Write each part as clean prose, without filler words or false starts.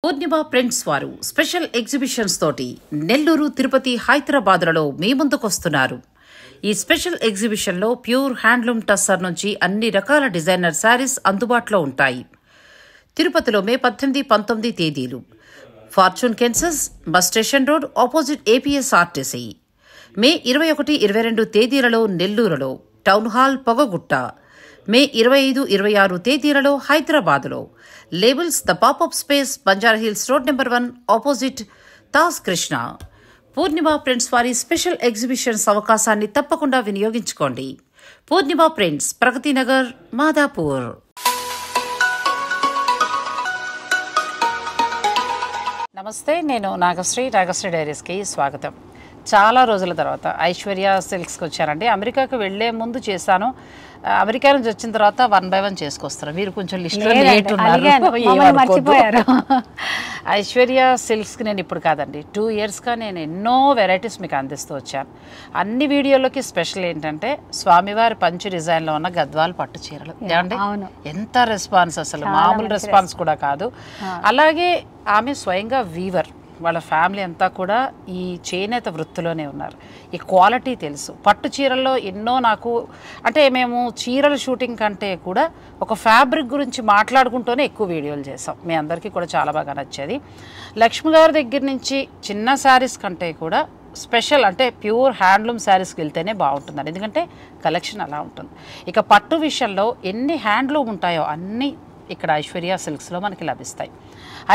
పూర్ణిమ prints వారు special exhibitions తోటి నెల్లూరు, తిరుపతి, హైదరాబాద్లలో మీ ముందుకొస్తున్నారు. ఈ స్పెషల్ ఎగ్జిబిషన్లో ప్యూర్ హ్యాండ్లూమ్ టస్సర్ నుంచి అన్ని రకాల డిజైనర్ శారీస్ అందుబాటులో ఉంటాయి. తిరుపతిలో మే 18, 19 తేదీలు ఫార్చ్యూన్ కెన్సస్, bus station road opposite APS RTC. May 21, 22 తేదీలలో నెల్లూరులో టౌన్ హాల్ పొగగుట్ట. మే 25, 26 తేదీలలో హైదరాబాద్లో labels the popup space, Banjara hills road number 1 opposite Taj Krishna. Purnima prints వారి స్పెషల్ ఎగ్జిబిషన్స్ అవకాశాన్ని తప్పకుండా వినియోగించుకోండి. పూర్ణిమ ప్రింట్స్, ప్రగతి నగర్, మాదాపూర్. నమస్తే, నేను నాగశ్రీ డైరీస్కి స్వాగతం. చాలా రోజుల తర్వాత ఐశ్వర్య సిల్క్స్కి వచ్చానండి. అమెరికాకు వెళ్లే ముందు చేశాను, అమెరికా నుంచి వచ్చిన తర్వాత 1 by 1 చేసుకొస్తారు. మీరు కొంచెం లిస్ట్లో లేట్ ఉన్నారు. ఐశ్వర్య సిల్క్స్కి నేను ఇప్పుడు కాదండి, 2 yearsగా నేను ఎన్నో వెరైటీస్ మీకు అందిస్తూ వచ్చాను. అన్ని వీడియోలకి స్పెషల్ ఏంటంటే స్వామివారి పంచు డిజైన్లో ఉన్న గద్వాల్ పట్టు చీరలు. ఏమండి ఎంత రెస్పాన్స్, అసలు మామూలు రెస్పాన్స్ కూడా కాదు. అలాగే ఆమె స్వయంగా వీవర్, వాళ్ళ ఫ్యామిలీ అంతా కూడా ఈ చేనేత వృత్తిలోనే ఉన్నారు. ఈ క్వాలిటీ తెలుసు. పట్టు చీరల్లో ఎన్నో నాకు అంటే మేము చీరల షూటింగ్ కంటే కూడా ఒక ఫ్యాబ్రిక్ గురించి మాట్లాడుకుంటూనే ఎక్కువ వీడియోలు చేసాం. మీ అందరికీ కూడా చాలా బాగా నచ్చేది. లక్ష్మి గారి దగ్గర నుంచి చిన్న శారీస్ కంటే కూడా స్పెషల్ అంటే ప్యూర్ హ్యాండ్లూమ్ శారీస్కి వెళ్తేనే బాగుంటుందండి, ఎందుకంటే కలెక్షన్ అలా ఉంటుంది. ఇక పట్టు విషయంలో ఎన్ని హ్యాండ్లూమ్ ఉంటాయో అన్నీ ఇక్కడ ఐశ్వర్య సిల్క్స్లో మనకి లభిస్తాయి.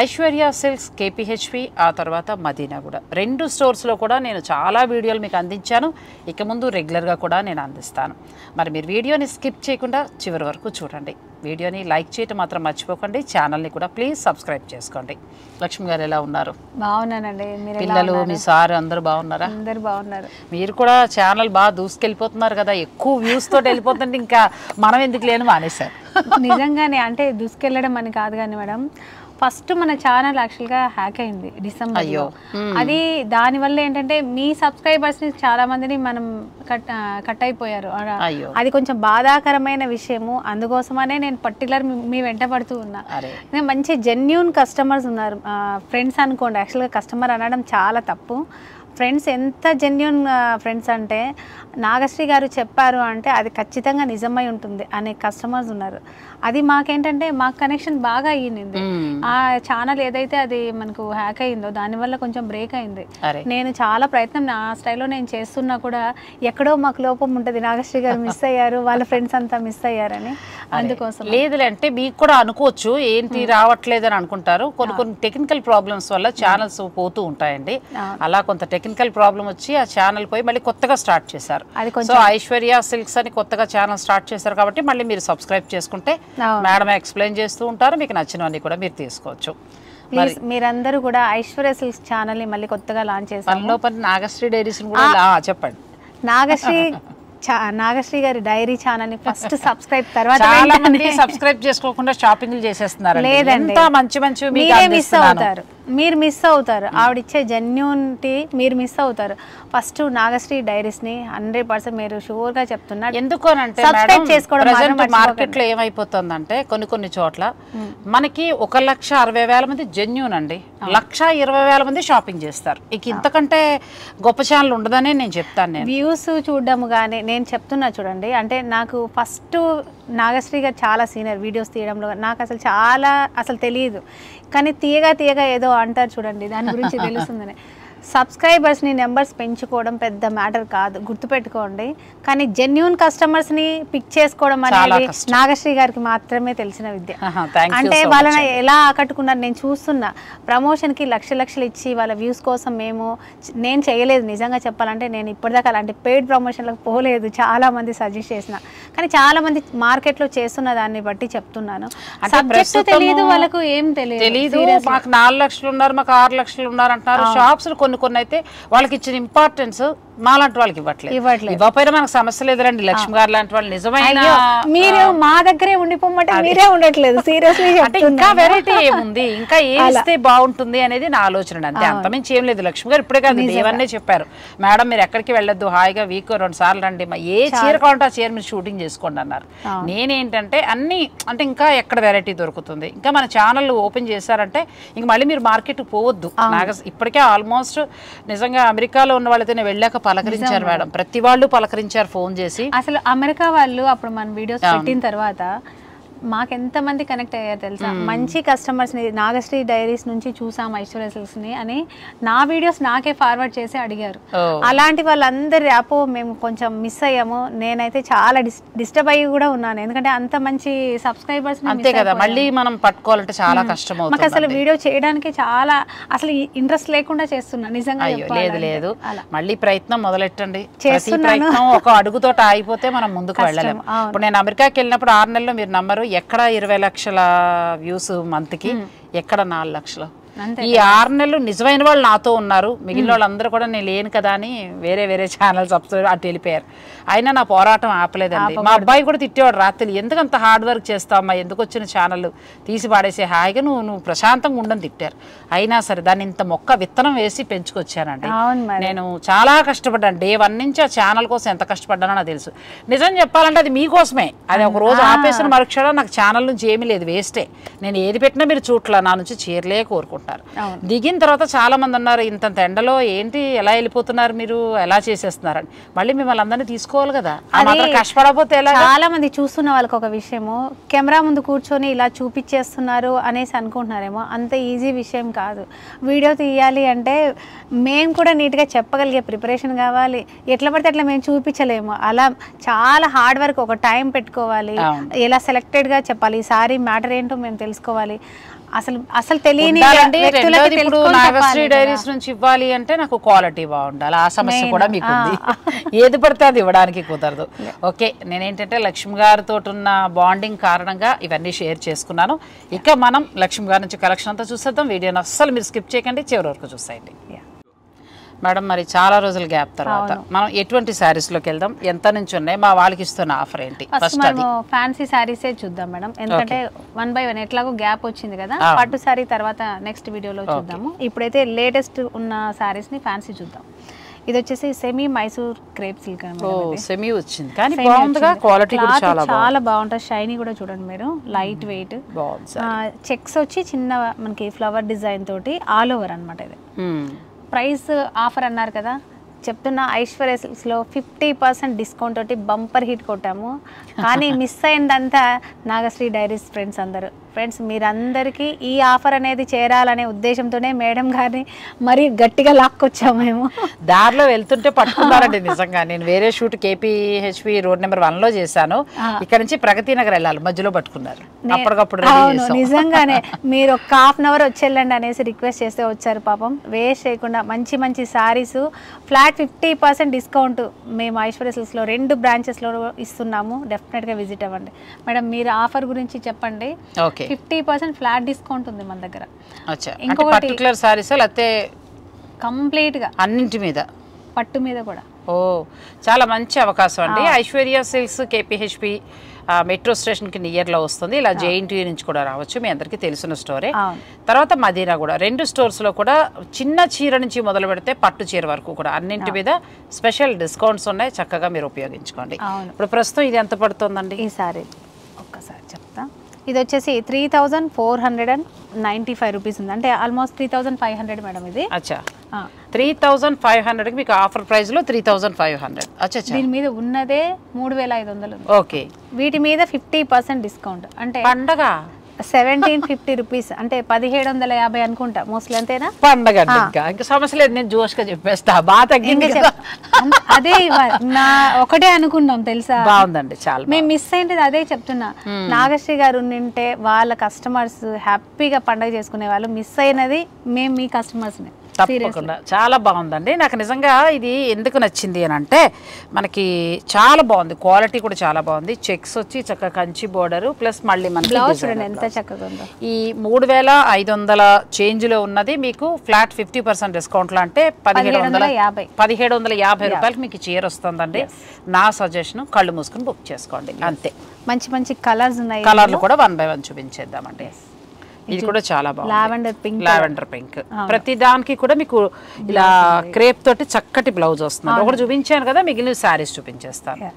ఐశ్వర్య సిల్క్స్ కేపీహెచ్పి, ఆ తర్వాత మదీనాగూడ 2 స్టోర్స్లో కూడా నేను చాలా వీడియోలు మీకు అందించాను. ఇక ముందు రెగ్యులర్గా కూడా నేను అందిస్తాను. మరి మీరు వీడియోని స్కిప్ చేయకుండా చివరి వరకు చూడండి. వీడియోని లైక్ చేయటం మాత్రం మర్చిపోకండి. ఛానల్ని కూడా ప్లీజ్ సబ్స్క్రైబ్ చేసుకోండి. లక్ష్మి గారు ఎలా ఉన్నారు? బాగున్నానండి. పిల్లలు, మీ సార్ అందరూ బాగున్నారా? అందరు బాగున్నారు. మీరు కూడా ఛానల్ బాగా దూసుకెళ్ళిపోతున్నారు కదా, ఎక్కువ వ్యూస్ తోటి వెళ్ళిపోతుంటే ఇంకా మనం ఎందుకు లేని మానేశారు. నిజంగానే అంటే దూసుకెళ్ళడం అని కాదు కానీ మేడం, ఫస్ట్ మన ఛానల్ యాక్చువల్గా హ్యాక్ అయింది డిసెంబర్లో. అది దానివల్ల ఏంటంటే మీ సబ్స్క్రైబర్స్ని చాలా మందిని మనం కట్ అయిపోయారు. అది కొంచెం బాధాకరమైన విషయము. అందుకోసమనే నేను పర్టికులర్ మీ వెంట పడుతూ ఉన్నా. మంచి జెన్యూన్ కస్టమర్స్ ఉన్నారు, ఫ్రెండ్స్ అనుకోండి. యాక్చువల్గా కస్టమర్ అనడం చాలా తప్పు. ఫ్రెండ్స్ ఎంత జెన్యూన్ ఫ్రెండ్స్ అంటే నాగశ్రీ గారు చెప్పారు అంటే అది ఖచ్చితంగా నిజమై ఉంటుంది అనే కస్టమర్స్ ఉన్నారు. అది మాకేంటంటే మాకు కనెక్షన్ బాగా అయ్యింది. ఆ ఛానల్ ఏదైతే అది మనకు హ్యాక్ అయిందో దానివల్ల కొంచెం బ్రేక్ అయింది. నేను చాలా ప్రయత్నం నా స్టైల్లో నేను చేస్తున్నా కూడా ఎక్కడో మాకు లోపం ఉంటుంది. నాగశ్రీ గారు మిస్ అయ్యారు, వాళ్ళ ఫ్రెండ్స్ అంతా మిస్ అయ్యారని. అందుకోసం లేదులే అంటే మీకు కూడా అనుకోవచ్చు ఏంటి రావట్లేదు అని అనుకుంటారు. కొన్ని టెక్నికల్ ప్రాబ్లమ్స్ వల్ల ఛానల్స్ పోతూ ఉంటాయండి. అలా కొంత టెక్నికల్ ప్రాబ్లం వచ్చి ఆ ఛానల్ పోయి మళ్ళీ కొత్తగా స్టార్ట్ చేశారు. సో ఐశ్వర్య సిల్క్స్ అని కొత్తగా ఛానల్ స్టార్ట్ చేశారు కాబట్టి మళ్ళీ మీరు సబ్స్క్రైబ్ చేసుకుంటే మేడం ఎక్స్ప్లెయిన్ చేస్తూ ఉంటారు. మీకు నచ్చినవన్నీ కూడా మీరు తీసుకోవచ్చు. మీరందరూ కూడా ఐశ్వర్య సిల్క్స్ ఛానల్ ని మళ్ళీ కొత్తగా లాంచ్ చేశారు. నాగశ్రీ డైరీస్ కూడా చెప్పండి. నాగశ్రీ గారి డైరీ ఛానల్ ని ఫస్ట్ సబ్స్క్రైబ్, తర్వాత చాలా మంది సబ్స్క్రైబ్ చేసుకోకుండా షాపింగ్ చేసేస్తున్నారు. లేదండి, మంచి మంచి మీరు మిస్ అవుతారు. ఆవిడిచ్చే జెన్యూనిటీ మీరు మిస్ అవుతారు. ఫస్ట్ నాగశ్రీ డైరీస్ ని 100% మీరు షూర్ గా చెప్తున్నారు. ఎందుకోనంటే సబ్స్క్రైబ్ చేసుకోవడం. మార్కెట్ లో ఏమైపోతుందంటే కొన్ని చోట్ల మనకి 1,60,000 మంది జెన్యూన్ అండి, 1,20,000 మంది షాపింగ్ చేస్తారు. ఇక ఇంతకంటే గొప్ప ఛానల్ ఉండదనే నేను చెప్తాను. నేను వ్యూస్ చూడడం కానీ నేను చెప్తున్నా చూడండి. అంటే నాకు ఫస్ట్ నాగశ్రీ గారు చాలా సీనియర్ వీడియోస్ తీయడంలో. నాకు అసలు తెలియదు, కానీ తీయగా ఏదో అంటారు చూడండి, దాని గురించి తెలుస్తుందని. సబ్స్క్రైబర్స్ని నెంబర్స్ పెంచుకోవడం పెద్ద మ్యాటర్ కాదు, గుర్తుపెట్టుకోండి. కానీ జెన్యూన్ కస్టమర్స్ని పిక్ చేసుకోవడం అనేది నాగశ్రీ గారికి మాత్రమే తెలిసిన విద్య. అంటే వాళ్ళని ఎలా ఆకట్టుకున్నారు నేను చూస్తున్నా. ప్రమోషన్కి లక్షలు ఇచ్చి వాళ్ళ వ్యూస్ కోసం నేను చేయలేదు. నిజంగా చెప్పాలంటే నేను ఇప్పటిదాకా అలాంటి పెయిడ్ ప్రమోషన్లకు పోలేదు. చాలా మంది సజెస్ట్ చేసిన, కానీ చాలా మంది మార్కెట్లో చేస్తున్న దాన్ని బట్టి చెప్తున్నాను. సబ్జెక్ట్ తెలియదు వాళ్ళకు, ఏం తెలియదు. మాకు 4 లక్షలు ఉన్నారు, మాకు 6 లక్షలు ఉన్నారు అంటున్నారు. షాప్స్ కొన్ని అయితే వాళ్ళకి ఇచ్చిన ఇంపార్టెన్స్ మాలాంటి వాళ్ళకి ఇవ్వట్లేదు. ఇవ్వకపోయినా మనకు సమస్య లేదురండి. లక్ష్మి గారు లాంటి వాళ్ళు నిజమైన మీరు మా దగ్గరే ఉండిపోమంటే మీరే ఉండట్లేదు. సీరియస్లీ అంటే ఇంకా వెరైటీ ఏముంది, ఇంకా ఏమి ఇస్తే బాగుంటుంది అనేది నా ఆలోచన అంతే, అంతమించి ఏం లేదు. లక్ష్మి గారు ఇప్పుడే కాదు దేవన్నే చెప్పారు, మేడం మీరు ఎక్కడికి వెళ్ళొద్దు, హాయిగా వీక్ 2 సార్లు రండి, ఏ చీర కావాలంటే ఆ చీర మీరు షూటింగ్ చేసుకోండి అన్నారు. నేనేంటంటే అన్ని అంటే ఇంకా ఎక్కడ వెరైటీ దొరుకుతుంది, ఇంకా మన ఛానల్ ఓపెన్ చేశారంటే ఇంక మళ్ళీ మీరు మార్కెట్ పోవద్దు. నాకు ఇప్పటికే ఆల్మోస్ట్ నిజంగా అమెరికాలో ఉన్న వాళ్ళతో వెళ్ళాక పలకరించారు మేడం, ప్రతి వాళ్ళు పలకరించారు ఫోన్ చేసి. అసలు అమెరికా వాళ్ళు అప్పుడు మన వీడియోస్ పెట్టిన తర్వాత మాకెంత మంది కనెక్ట్ అయ్యారు తెలుసా. మంచి కస్టమర్స్ని నాగశ్రీ డైరీస్ నుంచి చూసాం ఐశ్వర్య సిల్క్స్ని అని నా వీడియోస్ నాకే ఫార్వర్డ్ చేసి అడిగారు. అలాంటి వాళ్ళందరి ర్యాపో మేము కొంచెం మిస్ అయ్యాము. నేనైతే చాలా డిస్టర్బ్ అయ్యి కూడా ఉన్నాను, ఎందుకంటే అంత మంచి సబ్స్క్రైబర్స్ అంతే కదా, మళ్ళీ మనం పట్టుకోవాలంటే చాలా కష్టం అవుతుంది. మాకు అసలు వీడియో చేయడానికి చాలా అసలు ఇంట్రెస్ట్ లేకుండా చేస్తున్నా నిజంగా. లేదు మళ్ళీ ప్రయత్నం మొదలెట్టండి. ప్రయత్నం ఒక అడుగుతో ఆగిపోతే మనం ముందుకు వెళ్ళలేము. ఇప్పుడు నేను అమెరికాకి వెళ్ళినప్పుడు 6 నెలల్లో మీరు నమ్మరు, ఎక్కడ 20 లక్షల వ్యూస్ మంత్కి, ఎక్కడ 4 లక్షలు. ఈ 6 నెలలు నిజమైన వాళ్ళు నాతో ఉన్నారు, మిగిలిన వాళ్ళందరూ కూడా నేను లేను కదా అని వేరే ఛానల్ సబ్స్క్రైబ్ అటు వెళ్ళిపోయారు. అయినా నా పోరాటం ఆపలేదండి. మా అబ్బాయి కూడా తిట్టేవాడు రాత్రి, ఎందుకు అంత హార్డ్ వర్క్ చేస్తావమ్మా, ఎందుకు వచ్చిన ఛానల్ తీసి పాడేసే, హాయిగా నువ్వు ప్రశాంతంగా ఉండని తిట్టారు. అయినా సరే దాన్ని ఇంత మొక్క విత్తనం వేసి పెంచుకొచ్చానండి. నేను చాలా కష్టపడ్డాను, డే 1 నుంచి ఆ ఛానల్ కోసం ఎంత కష్టపడ్డానో నాకు తెలుసు. నిజం చెప్పాలంటే అది మీకోసమే, అది ఒక రోజు ఆపేసిన మరుక్షణం నాకు ఛానల్ నుంచి ఏమీ లేదు, వేస్టే. నేను ఏది పెట్టినా మీరు చూట్లా, నా నుంచి చీరలే కోరుకుంటారు. దిగిన తర్వాత చాలా మంది ఉన్నారు, ఇంత ఎండలో ఏంటి ఎలా వెళ్ళిపోతున్నారు మీరు, ఎలా చేసేస్తున్నారని. మళ్ళీ మిమ్మల్ని అందరినీ తీసుకోవాలి కదా, కష్టపడకపోతే ఎలా. చాలా మంది చూస్తున్న వాళ్ళకి ఒక విషయము, కెమెరా ముందు కూర్చొని ఇలా చూపించేస్తున్నారు అనేసి అనుకుంటున్నారేమో, అంత ఈజీ విషయం కాదు. వీడియో తీయాలి అంటే మేము కూడా నీట్గా చెప్పగలిగే ప్రిపరేషన్ కావాలి, ఎట్లా పడితే అట్లా మేము చూపించలేము. అలా చాలా హార్డ్ వర్క్, ఒక టైం పెట్టుకోవాలి, ఎలా సెలెక్టెడ్గా చెప్పాలి, ఈ సారీ మ్యాటర్ ఏంటో మేము తెలుసుకోవాలి. అసలు తెలియని ఇప్పుడు నాగశ్రీ డైరీస్ నుంచి ఇవ్వాలి అంటే నాకు క్వాలిటీ బాగుండాలి, ఆ సమస్య కూడా మీకు ఉంది. ఏది పడితే అది ఇవ్వడానికి కుదరదు. ఓకే, నేనేంటంటే లక్ష్మి గారితో ఉన్న బాండింగ్ కారణంగా ఇవన్నీ షేర్ చేసుకున్నాను. ఇక మనం లక్ష్మి గారి నుంచి కలెక్షన్ అంతా చూసేద్దాం. వీడియోని అస్సలు మీరు స్కిప్ చేయకండి, చివరి వరకు చూసేయండి. మేడం మరి చాలా రోజుల గ్యాప్ తర్వాత మనం ఎటువంటి శారీస్ లోకి వెళ్దాం, ఎంత నుంచి ఉన్నాయి, మా వాళ్ళకి ఇస్తున్న ఆఫర్ ఏంటి? ఫస్ట్ ఫ్యాన్సీ శారీసే చూద్దాం మేడం, ఎందుకంటే 1 by 1 ఎట్లాగో గ్యాప్ వచ్చింది కదా, పట్టు శారీ తర్వాత నెక్స్ట్ వీడియోలో చూద్దాము. ఇప్పుడైతే లేటెస్ట్ ఉన్న శారీస్ ని ఫ్యాన్సీ చూద్దాం. ఇది వచ్చేసి సెమీ మైసూర్ క్రేప్ సిల్క్ అన్నమాట. సెమీ వచ్చింది కానీ బాగుందిగా, క్వాలిటీ కూడా చాలా బాగుంటుంది. షైనీ కూడా చూడండి మీరు, లైట్ వెయిట్, చెక్స్ వచ్చి చిన్న మనకి ఫ్లవర్ డిజైన్ తోటి ఆల్ ఓవర్ అన్నమాట. ఇది ప్రైస్ ఆఫర్ అన్నారు కదా, చెప్తున్నా ఐశ్వర్య సిల్క్స్లో 50% డిస్కౌంట్ తోటి బంపర్ హిట్ కొట్టాము. కానీ మిస్ అయిందంతా నాగశ్రీ డైరీస్ ఫ్రెండ్స్ అందరూ. ఫ్రెండ్స్ మీరందరికీ ఈ ఆఫర్ అనేది చేరాలనే ఉద్దేశంతోనే మేడం గారిని మరీ గట్టిగా లాక్కొచ్చాము మేము. దారిలో వెళ్తుంటే పట్టుకున్నారండి నిజంగా. నేను వేరే షూట్ KPHP రోడ్ నెంబర్ 1లో చేశాను, ఇక్కడ నుంచి ప్రగతి నగర్ వెళ్ళాలి, మధ్యలో పట్టుకున్నారు. అప్పటికప్పుడు నిజంగానే మీరు ఒక ½ an hour వచ్చేళ్ళండి అనేసి రిక్వెస్ట్ చేస్తే వచ్చారు. పాపం వేస్ట్ చేయకుండా మంచి మంచి శారీస్ ఫ్లాట్ 50% డిస్కౌంట్ మేము ఐశ్వర్య సిల్క్స్లో 2 బ్రాంచెస్లో ఇస్తున్నాము. డెఫినెట్గా విజిట్ అవ్వండి. మేడం మీరు ఆఫర్ గురించి చెప్పండి. 50% ఫ్లాట్ డిస్కౌంట్ ఉంది మన దగ్గర. ఇంకొకటి కంప్లీట్ గా అన్నింటి మీద, పట్టు మీద కూడా. చాలా మంచి అవకాశం అండి. ఐశ్వర్య సిల్క్స్ KPHP మెట్రో స్టేషన్కి నియర్లో వస్తుంది. ఇలా JNTU నుంచి కూడా రావచ్చు, మీ అందరికీ తెలిసిన స్టోరే. తర్వాత మదీనా కూడా 2 స్టోర్స్లో కూడా చిన్న చీర నుంచి మొదలు పెడితే పట్టు చీర వరకు కూడా అన్నింటి మీద స్పెషల్ డిస్కౌంట్స్ ఉన్నాయి, చక్కగా మీరు ఉపయోగించుకోండి. ఇప్పుడు ప్రస్తుతం ఇది ఎంత పడుతుందండి? ఈసారి ఒక్కసారి చెప్తా. ఇది వచ్చేసి 3495 రూపీస్ ఉంది, అంటే ఆల్మోస్ట్ 3500 మేడం ఇది. అచ్చా 3500కి మీకు ఆఫర్ ప్రైస్ లో 3500. అచ్చా దీని మీద ఉన్నదే 3500. ఓకే, వీటి మీద 50% డిస్కౌంట్, అంటే పండగ 1750 రూపీస్, అంటే 1750 అనుకుంటా మోస్ట్లీ. అంతేనా? పండగ ఇంకా సమస్య లేదు, నేను జోష్గా చెప్పేస్తా. బాగా తగ్గింది, అదే నా ఒకటే అనుకున్నాం తెలుసా. బాగుందండి, చాలా మేము మిస్ అయింది అదే చెప్తున్నా. నాగశ్రీ గారు ఉంటే వాళ్ళ కస్టమర్స్ హ్యాపీగా పండగ చేసుకునే వాళ్ళు, మిస్ అయినది మేము మీ కస్టమర్స్ని. తప్పకుండా చాలా బాగుందండి. నాకు నిజంగా ఇది ఎందుకు నచ్చింది అని అంటే మనకి చాలా బాగుంది, క్వాలిటీ కూడా చాలా బాగుంది. చెక్స్ వచ్చి చక్కగా కంచి బోర్డర్ ప్లస్ మళ్ళీ మనకి ఎంత చక్కగా ఉందో. ఈ 3500 చేంజ్లో ఉన్నది మీకు ఫ్లాట్ 50% డిస్కౌంట్లో అంటే 1750 రూపాయలకి మీకు చీర వస్తుందండి. నా సజెషన్ కళ్ళు మూసుకుని బుక్ చేసుకోండి అంతే. మంచి మంచి కలర్స్ ఉన్నాయి, కలర్లు కూడా 1 by 1 చూపించేద్దామండి. ఇది కూడా చాలా బాగుంది, లావెండర్ పింక్. ప్రతి దానికి కూడా మీకు ఇలా క్రేప్ తోటి చక్కటి బ్లౌజ్ వస్తుంది. ఒకటి చూపించాను కదా, మిగిలిన శారీస్ చూపించేస్తాను.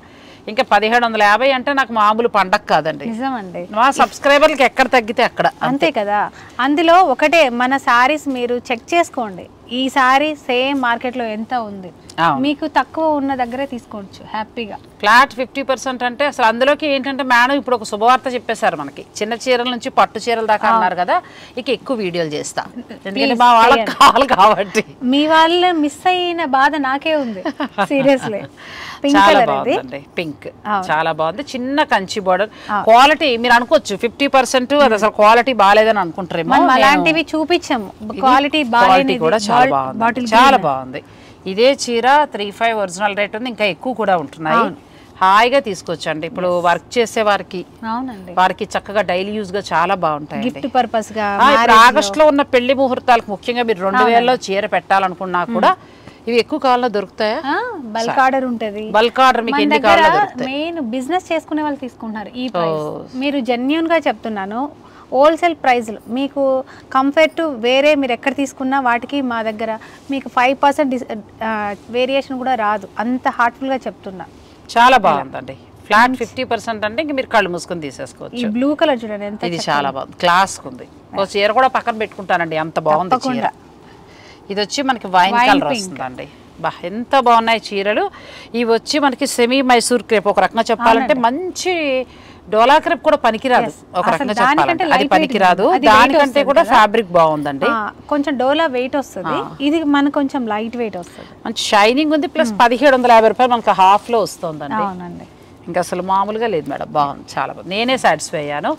ఇంకా 1750 అంటే నాకు మామూలు పండగ కాదండి. నిజమండి, మా సబ్స్క్రైబర్లకి ఎక్కడ తగ్గితే అక్కడ అంతే కదా. అందులో ఒకటే మన సారీస్ మీరు చెక్ చేసుకోండి, ఈ సారీ సేమ్ మార్కెట్లో ఎంత ఉంది, మీకు తక్కువ ఉన్న దగ్గరే తీసుకోవచ్చు హ్యాపీగా. ఫ్లాట్ 50% అంటే అసలు అందులోకి ఏంటంటే మేడం ఇప్పుడు ఒక శుభవార్త చెప్పేశారు మనకి. చిన్న చీరల నుంచి పట్టు చీరల దాకా అన్నారు కదా, ఇక ఎక్కువ వీడియోలు చేస్తా ఎందుకంటే మా వాళ్ళకి కావాలి కాబట్టి. మీ వాళ్ళు మిస్ అయిన బాధ నాకే ఉంది సీరియస్లీ. చాలా బాగుందండి, పింక్ చాలా బాగుంది. చిన్న కంచి బోర్డర్, క్వాలిటీ మీరు అనుకోవచ్చు 50% అది అసలు క్వాలిటీ బాగాలేదని అనుకుంటారేమో. అలాంటివి చూపించాము, క్వాలిటీ కూడా చాలా బాగుంది, చాలా బాగుంది. ఇదే చీర 35 ఒరిజినల్ రేట్ ఉంది, ఇంకా ఎక్కువ కూడా ఉంటున్నాయి. హాయిగా తీసుకోవచ్చండి. ఇప్పుడు వర్క్ చేసే వారికి చక్కగా డైలీ యూజ్ గా చాలా బాగుంటాయి. గిఫ్ట్ పర్పస్ గా ఆగస్ట్ లో ఉన్న పెళ్లి ముహూర్తాలకు ముఖ్యంగా మీరు 2000లో చీర పెట్టాలనుకున్నా కూడా ఇవి ఎక్కువ కాలంలో దొరుకుతాయా? బల్క్ ఆర్డర్ ఉంటది, బల్క్ ఆర్డర్ మీకు ఎన్ని కాలంలో దొరుకుతాయి? మెయిన్ బిజినెస్ చేసుకునే వాళ్ళు తీసుకుంటున్నారు ఈ ప్రైస్. మీరు జెన్యూన్ గా చెప్తున్నాను, హోల్సేల్ ప్రైస్లు మీకు కంపేర్ టు వేరే మీరు ఎక్కడ తీసుకున్నా వాటికి మా దగ్గర మీకు 5% వేరియేషన్ కూడా రాదు, అంత హార్ట్ఫుల్గా చెప్తున్నా. చాలా బాగుందండి. ఫ్లాట్ 50% అంటే ఇంక మీరు కళ్ళు మూసుకొని తీసేసుకోవచ్చు. ఈ బ్లూ కలర్ చూడండి ఎంత, ఇది చాలా బాగుంది, క్లాస్ ఉంది. ఓ చీర కూడా పక్కన పెట్టుకుంటానండి, అంత బాగుంది చీర. ఇది వచ్చి మనకి వైన్ కలర్ వస్తుందండి. బా ఎంత బాగున్నాయి చీరలు. ఇవి వచ్చి మనకి సెమీ మైసూర్ క్రేప్, ఒక రకంగా చెప్పాలంటే మంచి డోలా క్రేప్ కూడా పనికిరాదు, ఒక రకంగా చెప్పాలంటే అది పనికిరాదు. దానికంటే కూడా ఫ్యాబ్రిక్ బాగుందండి, కొంచెం డోలా వెయిట్ వస్తుంది, ఇది మనకు కొంచెం లైట్ వెయిట్ వస్తుంది, మంచి షైనింగ్ ఉంది. ప్లస్ 1750 రూపాయలు మనకి హాఫ్ లో వస్తుందండి. ఇంకా అసలు మామూలుగా లేదు మేడం, బాగుంది, చాలా బాగుంది. నేనే సాటిస్ఫై అయ్యాను.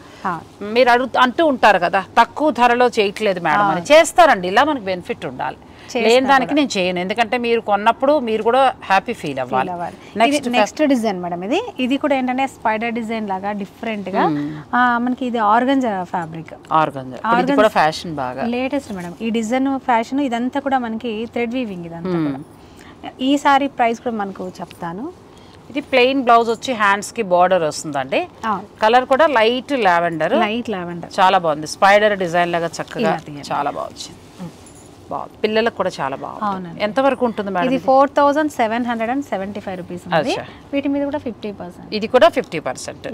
మీరు అంటూ ఉంటారు కదా తక్కువ ధరలో చేయట్లేదు మేడం అని. చేస్తారండి, ఇలా మనకు బెనిఫిట్ ఉండాలి. లేని దానికి నేను చేయను, ఎందుకంటే మీరు కొన్నప్పుడు మీరు కూడా హ్యాపీ ఫీల్ అవ్వాలి. నెక్స్ట్ డిజైన్ మేడం, ఇది కూడా ఏంటంటే స్పైడర్ డిజైన్ లాగా డిఫరెంట్ గా మనకి ఇది ఆర్గంజా ఫ్యాబ్రిక్, ఇది కూడా ఫ్యాషన్ బాగా లేటెస్ట్ మేడం. ఈ డిజైన్ ఫ్యాషన్ ఇదంతా కూడా మనకి థ్రెడ్ వీవింగ్ ఇదంతా కూడా. ఈ సారీ ప్రైస్ కూడా మనకు చెప్తాను. ఇది ప్లెయిన్ బ్లౌజ్ వచ్చి హ్యాండ్స్ కి బార్డర్ వస్తుందండి. కలర్ కూడా లైట్ లావెండర్, చాలా బాగుంది. స్పైడర్ డిజైన్ లాగా చక్కగా చాలా బాగుంది. పిల్లలకు కూడా చాలా బాగుంది. ఎంత వరకు ఉంటుంది మేడం? ఇది 4775 రూపీస్ ఉంది. వీటి మీద కూడా 50%, ఇది కూడా 50%.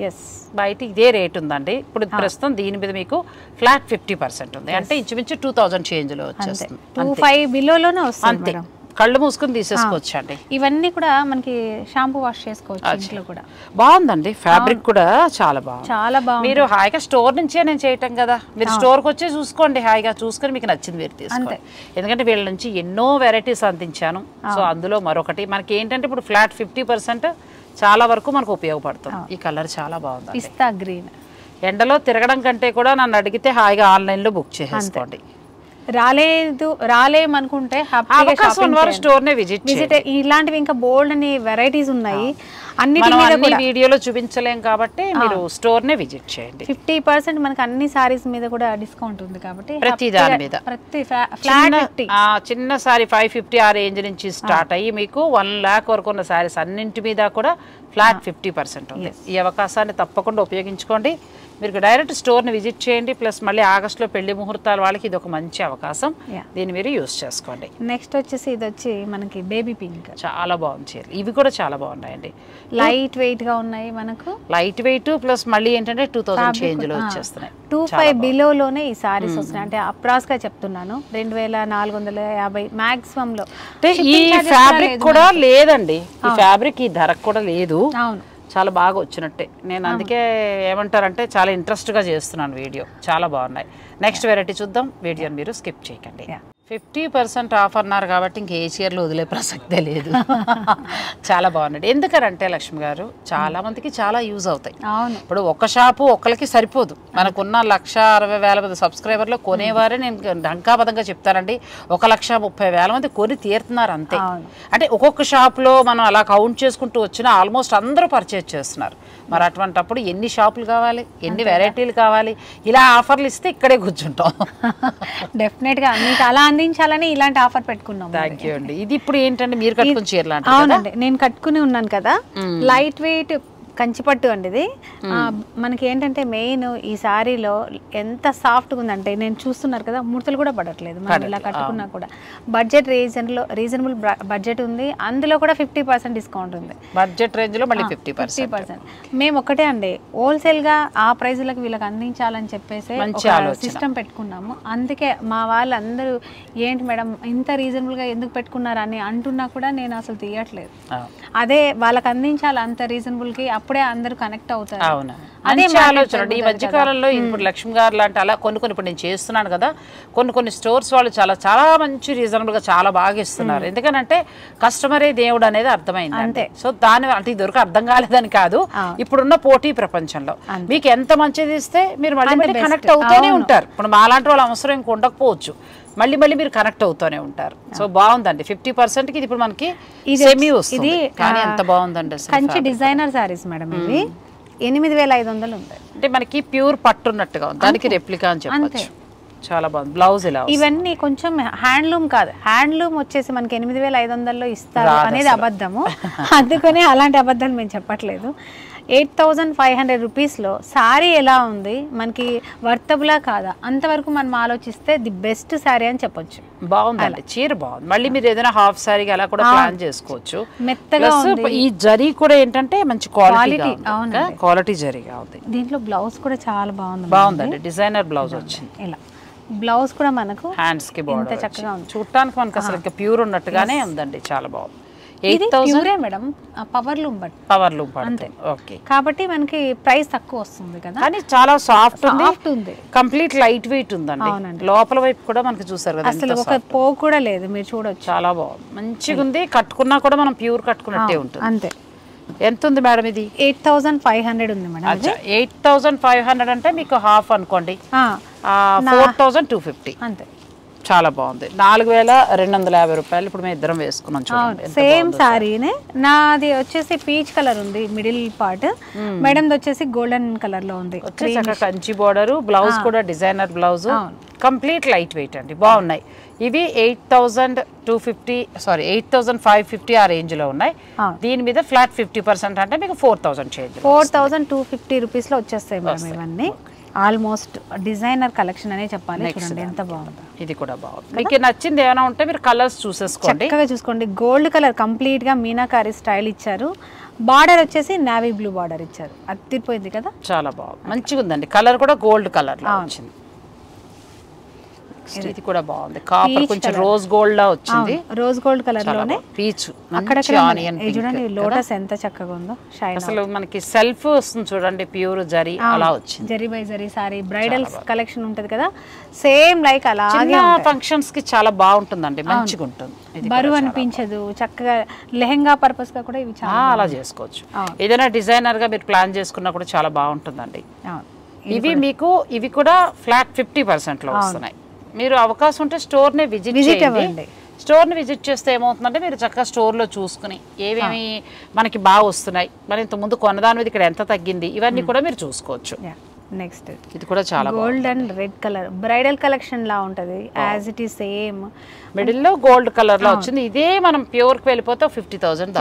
బయట ఇదే రేట్ ఉందండి. ఇప్పుడు ప్రస్తుతం దీని మీద మీకు ఫ్లాట్ 50% ఉంది, అంటే ఇంచుమించు 2000 చేంజ్ లో వచ్చేస్తుంది. 25 బిలోలోనే వస్తుంది. కళ్ళు మూసుకుని తీసేసుకోవచ్చు అండి. ఇవన్నీ కూడా మనకి షాంపూ వాష్ చేసుకోవచ్చు ఇంట్లో కూడా. బాగుందండి, ఫ్యాబ్రిక్ కూడా చాలా బాగుంది, చాలా బాగుంది. మీరు హాయిగా స్టోర్ నుంచే నేను చేయటం కదా, మీరు స్టోర్కి వచ్చి చూసుకోండి, హాయిగా చూసుకొని మీకు నచ్చింది మీరు తీసుకోండి. ఎందుకంటే వీళ్ళ నుంచి ఎన్నో వెరైటీస్ అందించాను. సో అందులో మరొకటి మనకి ఏంటంటే ఇప్పుడు ఫ్లాట్ 50% చాలా వరకు మనకు ఉపయోగపడుతుంది. ఈ కలర్ చాలా బాగుంది, పిస్తా గ్రీన్. ఎండలో తిరగడం కంటే కూడా నన్ను అడిగితే హాయిగా ఆన్లైన్లో బుక్ చేసేసుకోండి. రాలేమనుకుంటే స్టోర్ నే విజిట్, ఇలాంటివి ఇంకా బోల్డ్ అని వెరైటీస్ ఉన్నాయి. అన్ని వీడియోలో చూపించలేం కాబట్టి మీరు స్టోర్ నే విజిట్ చేయండి. 50% మనకి అన్ని సారీస్ మీద కూడా డిస్కౌంట్ ఉంది కాబట్టి ప్రతి దాని మీద చిన్న సారీ 550 ఆ రేంజ్ నుంచి స్టార్ట్ అయ్యి మీకు 1 lakh వరకు ఉన్న సారీస్ అన్నింటి మీద కూడా ఫ్లాట్ 50% ఉంది. ఈ అవకాశాన్ని తప్పకుండా ఉపయోగించుకోండి. మీరు డైరెక్ట్ స్టోర్ని విజిట్ చేయండి. ప్లస్ మళ్ళీ ఆగస్టులో పెళ్లి ముహూర్తాల వాళ్ళకి ఇది ఒక మంచి అవకాశం, దీన్ని మీరు యూస్ చేసుకోండి. నెక్స్ట్ వచ్చేసి ఇది వచ్చి మనకి బేబీ పింక్, చాలా బాగుంది చీరలు. ఇవి కూడా చాలా బాగున్నాయండి, లైట్ వెయిట్ గా ఉన్నాయి. మనకు లైట్ వెయిట్ ప్లస్ మళ్ళీ ఏంటంటే 2000 చేంజ్ లో వచ్చేస్తున్నాయి. 25 బిలోలోనే ఈ సారీస్ వస్తున్నాయి. అంటే అప్రాస్ గా చెప్తున్నాను 2450 మాక్సిమం లో. ఈ ఫ్యాబ్రిక్ కూడా లేదండి, ఈ ఫ్యాబ్రిక్ ఈ ధరకు కూడా లేదు. అవును, చాలా బాగా వచ్చినట్టే. నేను అందుకే ఏమంటారంటే చాలా ఇంట్రెస్ట్గా చేస్తున్నాను వీడియో, చాలా బాగున్నాయి. నెక్స్ట్ వెరైటీ చూద్దాం, వీడియోని మీరు స్కిప్ చేయకండి. 50% ఆఫ్ అన్నారు కాబట్టి ఇంక ఏ చీరలు వదిలే ప్రసక్తే లేదు. చాలా బాగున్నాడు. ఎందుకనంటే లక్ష్మి గారు చాలా మందికి చాలా యూజ్ అవుతాయి. ఇప్పుడు ఒక షాపు ఒకరికి సరిపోదు. మనకున్న 1,60,000 సబ్స్క్రైబర్లు కొనేవారే నేను డంకాబద్ధంగా చెప్తానండి 1,30,000 మంది కొని తీరుతున్నారు అంతే. అంటే ఒక్కొక్క షాప్లో మనం అలా కౌంట్ చేసుకుంటూ వచ్చినా ఆల్మోస్ట్ అందరూ పర్చేజ్ చేస్తున్నారు. మరి అటువంటిప్పుడు ఎన్ని షాపులు కావాలి, ఎన్ని వెరైటీలు కావాలి, ఇలా ఆఫర్లు ఇస్తే ఇక్కడే కూర్చుంటాం. డెఫినెట్గా మీకు అలా అందించాలని ఇలాంటి ఆఫర్ పెట్టుకున్నాం. థ్యాంక్ యూ అండి. ఇది ఇప్పుడు ఏంటంటే మీరు కట్టుకుని చీరలు అంటే? అవునండి, నేను కట్టుకుని ఉన్నాను కదా, లైట్ వెయిట్ కంచిపట్టు అండి ఇది. మనకి ఏంటంటే మెయిన్ ఈ శారీలో ఎంత సాఫ్ట్గా ఉందంటే, నేను చూస్తున్నారు కదా ముడతలు కూడా పడట్లేదు మనం ఇలా కట్టుకున్నా కూడా. బడ్జెట్ రీజనబుల్ బడ్జెట్ ఉంది, అందులో కూడా 50% డిస్కౌంట్ ఉంది. బడ్జెట్ రేంజ్ లో మళ్ళీ 50%. మేము ఒకటే అండి, హోల్సేల్గా ఆ ప్రైజ్లకు వీళ్ళకి అందించాలని చెప్పేసి సిస్టమ్ పెట్టుకున్నాము. అందుకే మా వాళ్ళందరూ ఏంటి మేడం ఇంత రీజనబుల్గా ఎందుకు పెట్టుకున్నారని అంటున్నా కూడా నేను అసలు తీయట్లేదు. అదే వాళ్ళకి అందించాలి అంత రీజనబుల్కి, అప్పుడే అందరూ కనెక్ట్ అవుతారు. అవునా, అదే ఆలోచన. ఈ మధ్యకాలంలో ఇప్పుడు లక్ష్మి గారు లాంటి అలా కొన్ని ఇప్పుడు నేను చేస్తున్నాను కదా, కొన్ని స్టోర్స్ వాళ్ళు చాలా మంచి రీజనబుల్ గా చాలా బాగా ఇస్తున్నారు. ఎందుకంటే కస్టమరే దేవుడు అనేది అర్థమైంది అంతే. సో దాని అంటే ఇదివరకు అర్థం కాలేదని కాదు, ఇప్పుడున్న పోటీ ప్రపంచంలో మీకు ఎంత మంచిది ఇస్తే మీరు మళ్ళీ కనెక్ట్ అవుతూనే ఉంటారు. ఇప్పుడు మాలాంటి వాళ్ళు అవసరం ఇంక ఉండకపోవచ్చు, మళ్ళీ మీరు కనెక్ట్ అవుతూనే ఉంటారు. సో బాగుందండి. 50%కి ఇది ఇప్పుడు మనకి సెమీ వస్తుంది, కానీ ఎంత బాగుందండి. కంచి డిజైనర్ సారీస్ మేడం, ఇవి 8,500 ఉంటాయి. అంటే మనకి ప్యూర్ పట్టున్నట్టుగా ఉంది, దానికి రెప్లికా అని చెప్పొచ్చు. చాలా బాగుంది. బ్లౌజ్ ఇలా ఇవన్నీ కొంచెం హ్యాండ్లూమ్ కాదు, హ్యాండ్లూమ్ వచ్చేసి మనకి 8,500లో ఇస్తారు అనేది అబద్ధము. అందుకనే అలాంటి అబద్ధాలు మేము చెప్పట్లేదు. 8,500 రూపీస్లో శారీ ఎలా ఉంది, మనకి వర్తబులా కాదా, అంతవరకు మనం ఆలోచిస్తే ది బెస్ట్ శారీ అని చెప్పొచ్చు. బాగుందండి, చీర బాగుంది. మళ్ళీ మీరు ఏదైనా హాఫ్ శారీ అలా కూడా ప్లాన్ చేసుకోవచ్చు. మెత్తగా ఈ జరీ కూడా ఏంటంటే మంచి క్వాలిటీ జరీగా ఉంది. దీంట్లో బ్లౌజ్ కూడా చాలా బాగుందండి. డిజైనర్ బ్లౌజ్ వచ్చింది. ఇలా బ్లౌజ్ కూడా మనకు హ్యాండ్స్ కి బార్డర్ చక్కగా ఉంది. చూడటానికి మనకు అసలు ఇంకా ప్యూర్ ఉన్నట్టుగానే ఉందండి, చాలా బాగుంది. 8,000 మేడం, పవర్ లూమ్ అంతే. ఓకే, కాబట్టి మనకి ప్రైస్ తక్కువ వస్తుంది కదా, కానీ చాలా సాఫ్ట్ ఉంది, కంప్లీట్ లైట్ వెయిట్ ఉందండి. లోపల వైపు కూడా మనకి చూసారు కదా, అసలు ఒక పోగు కూడా లేదు, మీరు చూడొచ్చు. చాలా బాగుంది, మంచిగా ఉంది. కట్టుకున్నా కూడా మనం ప్యూర్ కట్టుకున్నట్టే ఉంటుంది అంతే. ఎంత ఉంది మేడం ఇది? 8,500 ఉంది మేడం. 8,500 అంటే మీకు హాఫ్ అనుకోండి, 4,250 అంతే. చాలా బాగుంది. 4,250 రూపాయలు. ఇప్పుడు మేము ఇద్దరం వేసుకున్నాం చూడండి. సేమ్ సారీనే. నాది వచ్చేసి పీచ్ కలర్ ఉంది మిడిల్ పార్ట్, మేడం వచ్చేసి గోల్డెన్ కలర్ లో ఉంది. కంచి బోర్డర్, బ్లౌజ్ కూడా designer blouse, complete light weight అండి, బాగున్నాయి. ఇవి 8,550 ఆ రేంజ్ లో ఉన్నాయి. దీని మీద ఫ్లాట్ 50% అంటే మీకు 4,000 చేంజ్, 4,250 రూపీస్ లో వచ్చేస్తాయి మేడం ఇవన్నీ. ఆల్మోస్ట్ డిజైనర్ కలెక్షన్ అనే చెప్పాలి. చూడండి ఎంత బాగుంది. ఇది కూడా బాగుంది. మీకు నచ్చింది ఏమైనా ఉంటే మీరు కలర్స్ చూసేసుకోండి, చక్కగా చూసుకోండి. గోల్డ్ కలర్ కంప్లీట్ గా మీనాకారి స్టైల్ ఇచ్చారు. బార్డర్ వచ్చేసి నావీ బ్లూ బార్డర్ ఇచ్చారు, అదిరిపోయింది కదా, చాలా బాగుంది, మంచిగా ఉందండి. కలర్ కూడా గోల్డ్ కలర్ లో వచ్చింది. ఇది కూడా బాగుంది, కాపర్ కొంచెం రోజ్ గోల్డ్ లా వచ్చింది. రోజ్ గోల్డ్ కలర్ లోనే పీచ్, అక్కడక్కడ చూడండి లోటస్ ఎంత చక్కగా ఉందో, షైన్. అసలు మనకి సెల్ఫ్ వస్తుంది చూడండి, ప్యూర్ జరీ అలా వచ్చింది. Zari by zari sorry bridal collection ఉంటది కదా, సేమ్ లైక్ అలాగే ఫంక్షన్స్ కి చాలా బాగుంటుందండి, మంచిగా ఉంటుంది. బరువు అనిపించదు, చక్కగా లెహెంగా పర్పస్ గా కూడా ఇవి చాలా అలా చేసుకోవచ్చు. ఏదైనా డిజైనర్ గా మీరు ప్లాన్ చేసుకున్నా కూడా చాలా బాగుంటుందండి. ఇవి మీకు ఇవి కూడా ఫ్లాట్ 50% లో వస్తున్నాయి. మీరు అవకాశం ఉంటే స్టోర్ని విజిట్ చేయండి. స్టోర్ని విజిట్ చేస్తే ఏమవుతుందంటే మీరు చక్కగా స్టోర్లో చూసుకుని ఏమేమి మనకి బాగా వస్తున్నాయి, మరి ఇంతకుముందు కొన్నదాని మీద ఇక్కడ ఎంత తగ్గింది, ఇవన్నీ కూడా మీరు చూసుకోవచ్చు. నెక్స్ట్ ఇది కూడా చాలా gold and red colour bridal collection లా ఉంటది, as it is same. Middle లో గోల్డ్ కలర్ లో వచ్చింది. ఇదే మనం ప్యూర్ కి వెళ్ళిపోతే 50,000.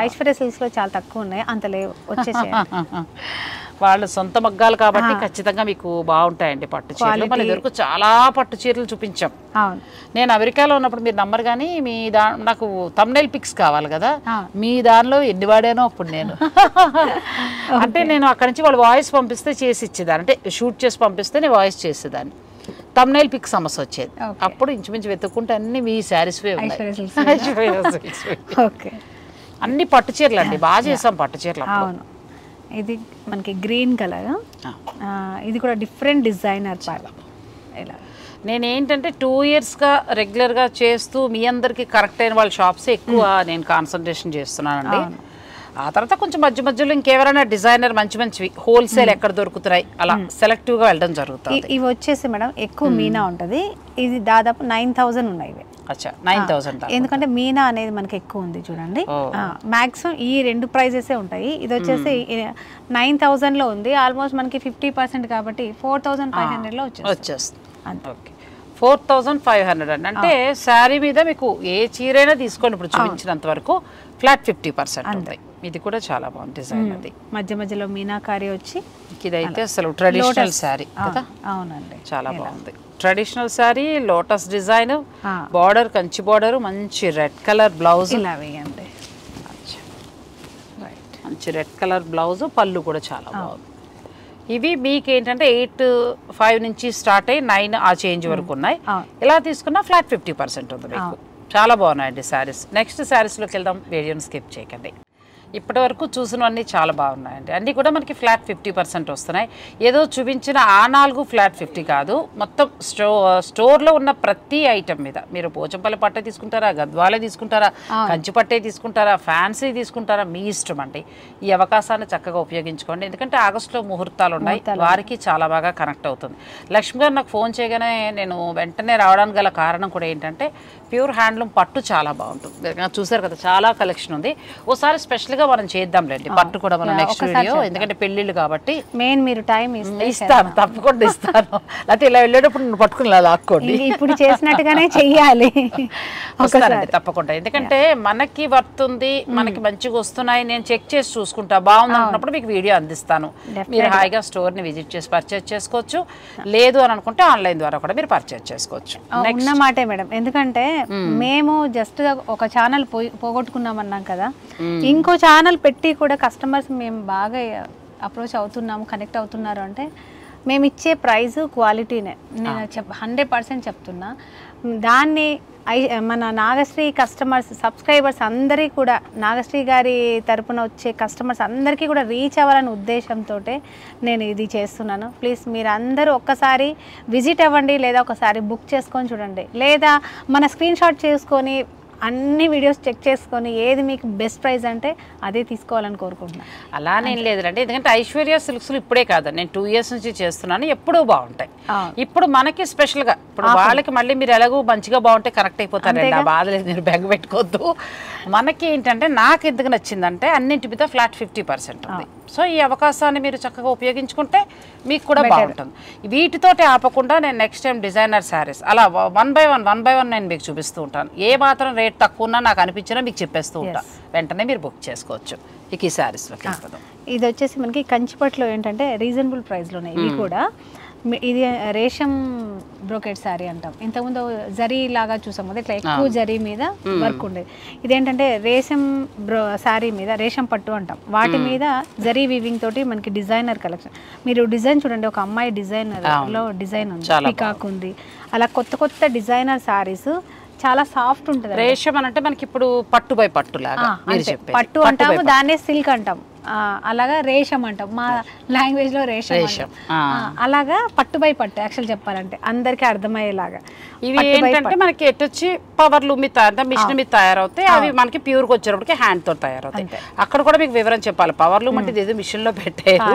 ఐశ్వర్య సిల్క్స్ లో చాలా తక్కువ ఉన్నాయి, అంత లేవు, వచ్చేసి వాళ్ళ సొంత మగ్గాలు కాబట్టి ఖచ్చితంగా మీకు బాగుంటాయండి పట్టు చీరలు. మన వరకు చాలా పట్టు చీరలు చూపించాం. నేను అమెరికాలో ఉన్నప్పుడు మీరు నమ్మరు కానీ మీ నాకు thumbnail పిక్స్ కావాలి కదా, మీ దానిలో ఎన్ని వాడానో అప్పుడు నేను. అంటే నేను అక్కడి నుంచి వాళ్ళు వాయిస్ పంపిస్తే చేసి ఇచ్చేదాన్ని, అంటే షూట్ చేసి పంపిస్తే నేను వాయిస్ చేసేదాన్ని. thumbnail పిక్ సమస్య వచ్చేది, అప్పుడు ఇంచుమించు వెతుక్కుంటే అన్ని మీ శారీస్ అన్ని పట్టు చీరలు అండి, బాగా చేసాం పట్టు చీరలు. ఇది మనకి గ్రీన్ కలర్, ఇది కూడా డిఫరెంట్ డిజైనర్ ఇలా నేనేంటంటే 2 ఇయర్స్గా రెగ్యులర్గా చేస్తూ మీ అందరికి కరెక్ట్ అయిన వాళ్ళ షాప్స్ ఎక్కువ నేను కాన్సన్ట్రేషన్ చేస్తున్నానండి. ఆ తర్వాత కొంచెం మధ్య మధ్యలో ఇంకెవరైనా డిజైనర్ మంచివి హోల్సేల్ ఎక్కడ దొరుకుతున్నాయి అలా సెలెక్టివ్గా వెళ్ళడం జరుగుతుంది. ఇవి వచ్చేసి మేడం ఎక్కువ మీనా ఉంటుంది. ఇది దాదాపు 9000 ఉన్నాయి. అచ్చా 9000. ఎందుకంటే మీనా అనేది మనకి ఎక్కువ ఉంది చూడండి. మాక్సిమం ఈ 2 ప్రైజెసే ఉంటాయి. ఇది వచ్చేసి 9000లో ఉంది. ఆల్మోస్ట్ మనకి 50% కాబట్టి 4500లో వచ్చేస్తుంది. ఓకే 4500 అండి. అంటే శారీ మీద మీకు ఏ చీరైనా తీసుకోండి ఇప్పుడు చూపించినంత వరకు ఫ్లాట్ 50% ఉంటాయి. ఇది కూడా చాలా బాగుంది డిజైన్. అది మధ్య మధ్యలో మీనాకారి వచ్చి ఇదైతే అసలు ట్రెడిషనల్ శారీ కదా. అవునండి చాలా బాగుంది traditional sari. Lotus design, border Kanchi border, మంచి రెడ్ కలర్ బ్లౌజ్, మంచి రెడ్ కలర్ బ్లౌజ్, పళ్ళు కూడా చాలా బాగుంది. ఇవి మీకు ఏంటంటే 8.5 నుంచి స్టార్ట్ అయ్యి 9 ఆ చేంజ్ వరకు ఉన్నాయి. ఇలా తీసుకున్నా ఫ్లాట్ 50% ఉంది మీకు. చాలా బాగున్నాయండి శారీస్. నెక్స్ట్ శారీస్లోకి వెళ్దాం. వీడియోని స్కిప్ చేయకండి. ఇప్పటి వరకు చూసినవన్నీ చాలా బాగున్నాయండి. అన్నీ కూడా మనకి ఫ్లాట్ 50% వస్తున్నాయి. ఏదో చూపించిన ఆ 4 ఫ్లాట్ 50 కాదు, మొత్తం స్టోర్లో ఉన్న ప్రతి ఐటమ్ మీద మీరు పోచంపల్లి పట్టే తీసుకుంటారా, గద్వాలే తీసుకుంటారా, కంచి పట్టే తీసుకుంటారా, ఫ్యాన్సీ తీసుకుంటారా, మీ ఇష్టం అండి. ఈ అవకాశాన్ని చక్కగా ఉపయోగించుకోండి. ఎందుకంటే ఆగస్టులో ముహూర్తాలు ఉన్నాయి, వారికి చాలా బాగా కనెక్ట్ అవుతుంది. లక్ష్మి గారు నాకు ఫోన్ చేయగానే నేను వెంటనే రావడానికి గల కారణం కూడా ఏంటంటే ప్యూర్ హ్యాండ్లూమ్ పట్టు చాలా బాగుంటుంది. చూసారు కదా చాలా కలెక్షన్ ఉంది. ఓసారి స్పెషల్గా మనం చేద్దాంలేండి పట్టు కూడా మనం నెక్స్ట్ వీడియో. ఎందుకంటే పెళ్ళిళ్ళు కాబట్టి మెయిన్ మీరు టైం ఇస్తాను, తప్పకుండా ఇస్తాను. లేకపోతే ఇలా వెళ్ళేటప్పుడు నువ్వు పట్టుకుని ఇలా లాక్కోండి. ఇప్పుడు చేసినట్టుగానే చెయ్యాలి. వస్తానండి తప్పకుండా. ఎందుకంటే మనకి వర్త్ ఉంది, మనకి మంచిగా వస్తున్నాయి, నేను చెక్ చేసి చూసుకుంటా, బాగుంది అనుకున్నప్పుడు మీకు వీడియో అందిస్తాను. మీరు హాయిగా స్టోర్ని విజిట్ చేసి పర్చేజ్ చేసుకోవచ్చు. లేదు అని అనుకుంటే ఆన్లైన్ ద్వారా కూడా మీరు పర్చేజ్ చేసుకోవచ్చు. ఉన్న మాటే మేడం. ఎందుకంటే మేము జస్ట్ ఒక ఛానల్ పోగొట్టుకున్నామన్నాం కదా, ఇంకో ఛానల్ పెట్టి కూడా కస్టమర్స్ మేము బాగా అప్రోచ్ అవుతున్నాము, కనెక్ట్ అవుతున్నారు అంటే మేము ఇచ్చే ప్రైస్ క్వాలిటీనే. నేను 100% చెప్తున్నా. దాన్ని మన నాగశ్రీ కస్టమర్స్ సబ్స్క్రైబర్స్ అందరికీ కూడా, నాగశ్రీ గారి తరపున వచ్చే కస్టమర్స్ అందరికీ కూడా రీచ్ అవ్వాలనే ఉద్దేశంతో నేను ఇది చేస్తున్నాను. ప్లీజ్ మీరు అందరూ ఒక్కసారి విజిట్ అవ్వండి, లేదా ఒకసారి బుక్ చేసుకొని చూడండి, లేదా మన స్క్రీన్ షాట్ చేసుకొని అన్ని వీడియోస్ చెక్ చేసుకొని ఏది మీకు బెస్ట్ ప్రైస్ అంటే అదే తీసుకోవాలని కోరుకుంటున్నాను. అలానేం లేదండి. ఎందుకంటే ఐశ్వర్య సిల్క్స్లు ఇప్పుడే కాదు, నేను 2 ఇయర్స్ నుంచి చేస్తున్నాను, ఎప్పుడూ బాగుంటాయి. ఇప్పుడు మనకి స్పెషల్గా ఇప్పుడు వాళ్ళకి మళ్ళీ మీరు ఎలాగో మంచిగా బాగుంటే కరెక్ట్ అయిపోతారండి. ఆ బాధ లేదు, మీరు బెంగ పెట్టుకోవద్దు. మనకి ఏంటంటే నాకు ఎందుకు నచ్చిందంటే అన్నింటి మీద ఫ్లాట్ 50% ఉంది. సో ఈ అవకాశాన్ని మీరు చక్కగా ఉపయోగించుకుంటే మీకు కూడా బాగుంటుంది. వీటితోటి ఆపకుండా నేను నెక్స్ట్ టైం డిజైనర్ శారీస్ అలా 1 by 1 నేను మీకు చూపిస్తూ ఉంటాను. ఏ మాత్రం రేట్ తక్కువ ఉన్నా నాకు అనిపించినా మీకు చెప్పేస్తూ ఉంటాను, వెంటనే మీరు బుక్ చేసుకోవచ్చు. ఇక ఈ శారీస్లోకి ఇది వచ్చేసి మనకి కంచిపట్లో ఏంటంటే రీజనబుల్ ప్రైస్లోనే. ఇవి కూడా ఇది రేషం బ్రోకెట్ శారీ అంటాం. ఇంతకుముందు జరీ లాగా చూసాం కదా, ఇట్లా ఎక్కువ జరీ మీద వర్క్ ఉండేది. ఇదేంటంటే రేషం శారీ మీద రేషం పట్టు అంటాం. వాటి మీద జరీ వీవింగ్ తోటి మనకి డిజైనర్ కలెక్షన్. మీరు డిజైన్ చూడండి, ఒక అమ్మాయి డిజైనర్లో డిజైన్ ఉంది, పికాక్ ఉంది. అలా కొత్త కొత్త డిజైనర్ శారీస్ చాలా సాఫ్ట్ ఉంటుంది. రేషం అంటే మనకి ఇప్పుడు పట్టు బై పట్టు లాగా పట్టు అంటాము, దాన్నే సిల్క్ అంటాం. అలాగా రేషం అంటాం మా లాంగ్వేజ్ లో, రేషం అలాగా పట్టు బై పట్టు యాక్చువల్ చెప్పాలంటే అందరికి అర్థమయ్యేలాగా. ఇవి ఏంటంటే మనకి ఎటొచ్చి పవర్ లూమ్ మీద మిషన్ మీద తయారవుతాయి. అవి మనకి ప్యూర్ గా వచ్చేటప్పటికి హ్యాండ్ తో తయారవుతాయి. అక్కడ కూడా మీకు వివరం చెప్పాలి. పవర్ లూమ్ అంటే ఏదో మిషన్ లో పెట్టారు,